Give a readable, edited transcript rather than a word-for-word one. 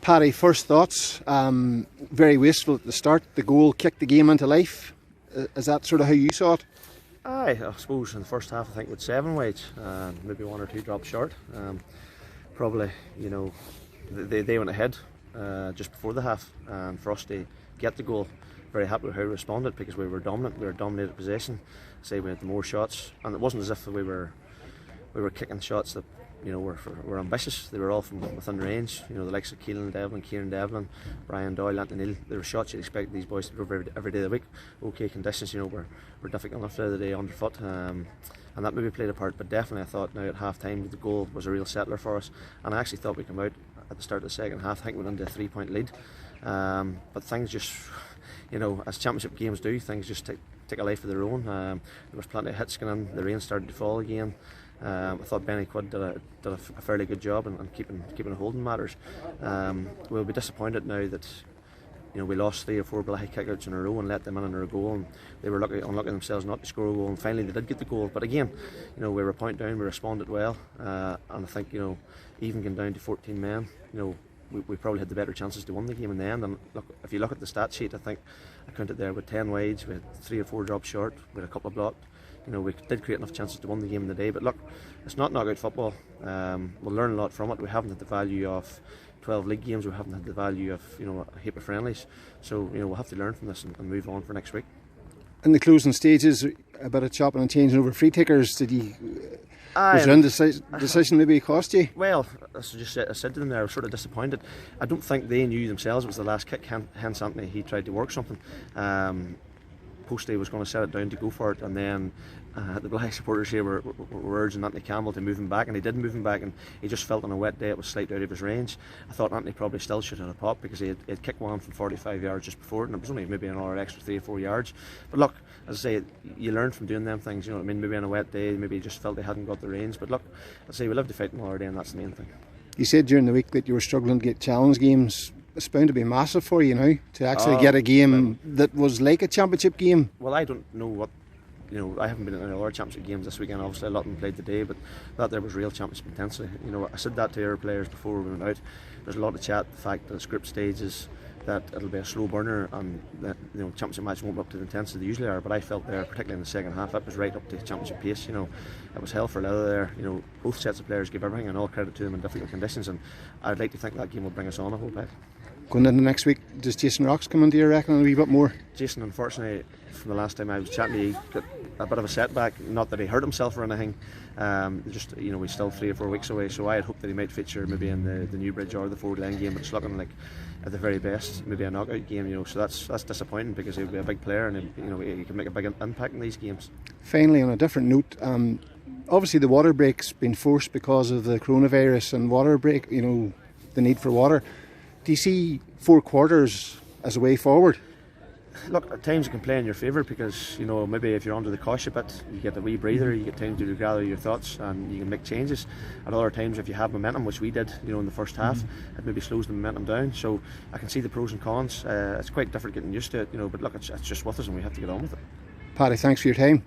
Paddy, first thoughts. Very wasteful at the start. The goal kicked the game into life. Is that sort of how you saw it? I suppose in the first half, I think with 7 wides, maybe 1 or 2 dropped short. Probably, they went ahead just before the half, and for us to get the goal, very happy with how we responded because we were dominant. We were dominated possession. Say we had the more shots, and it wasn't as if we were kicking shots that were ambitious. They were all from within range. The likes of Kieran Devlin, Brian Doyle, Anthony Neal. There were shots you'd expect these boys to go every day of the week. Okay conditions, we're difficult enough the other day underfoot, and that maybe played a part. But definitely, I thought now at half time the goal was a real settler for us, and I actually thought we'd come out at the start of the second half. I think we went into a 3-point lead, but things just, as championship games do, things just take a life of their own. There was plenty of hits going in. The rain started to fall again. I thought Benny Quid did a fairly good job in keeping a hold in matters. We'll be disappointed now that we lost 3 or 4 Bellaghy kickouts in a row and let them in under a goal, and they were unlucky themselves not to score a goal, and finally they did get the goal. But again, we were a point down, we responded well, and I think even going down to 14 men, we probably had the better chances to win the game in the end. And look, if you look at the stat sheet, I think I counted there with 10 wides, we had 3 or 4 drops short, we had a couple of blocked. We did create enough chances to win the game in the day, but look, it's not knockout football. We'll learn a lot from it. We haven't had the value of 12 league games, we haven't had the value of a heap of friendlies, so we'll have to learn from this and move on for next week. In the closing stages, a bit of chopping and changing over free takers. Was your decision maybe cost you? Well, as I said to them there, I was sort of disappointed. I don't think they knew themselves it was the last kick. Hence Anthony, he tried to work something. Posty was going to set it down to go for it, and then the Bellaghy supporters here were urging Anthony Campbell to move him back, and he did move him back, and he just felt on a wet day it was slightly out of his range. I thought Anthony probably still should have popped because he had kicked one from 45 yards just before it, and it was only maybe another extra 3 or 4 yards. But look, as I say, you learn from doing them things, maybe on a wet day, maybe he just felt he hadn't got the range. But look, as I say, we live to fight another day, and that's the main thing. You said during the week that you were struggling to get challenge games. It's bound to be massive for you now to actually get a game that was like a championship game. Well, I don't know what, I haven't been in any other championship games this weekend. Obviously, a lot of them played today, but that there was real championship intensity. I said that to our players before we went out. There's a lot of chat, the fact that the script stages, that it'll be a slow burner and that championship matches won't be up to the intensity they usually are. But I felt there, particularly in the second half, it was right up to championship pace. It was hell for leather there. Both sets of players gave everything, and all credit to them in difficult conditions. And I'd like to think that game will bring us on, I hope. Going into next week, does Jason Rocks come into your reckoning a wee bit more? Jason, unfortunately, from the last time I was chatting to you, got a bit of a setback. Not that he hurt himself or anything. Just we're still 3 or 4 weeks away, so I had hoped that he might feature maybe in the Newbridge or the Forward Line game. But it's looking like, at the very best, maybe a knockout game. So that's disappointing because he'll be a big player and he can make a big impact in these games. Finally, on a different note, obviously the water break's been forced because of the coronavirus and water break. The need for water. Do you see 4 quarters as a way forward? Look, at times it can play in your favour because, maybe if you're under the cosh a bit, you get a wee breather, you get time to gather your thoughts and you can make changes. At other times, if you have momentum, which we did, in the first half, it maybe slows the momentum down. So I can see the pros and cons. It's quite different getting used to it, but look, it's just with us and we have to get on with it. Paddy, thanks for your time.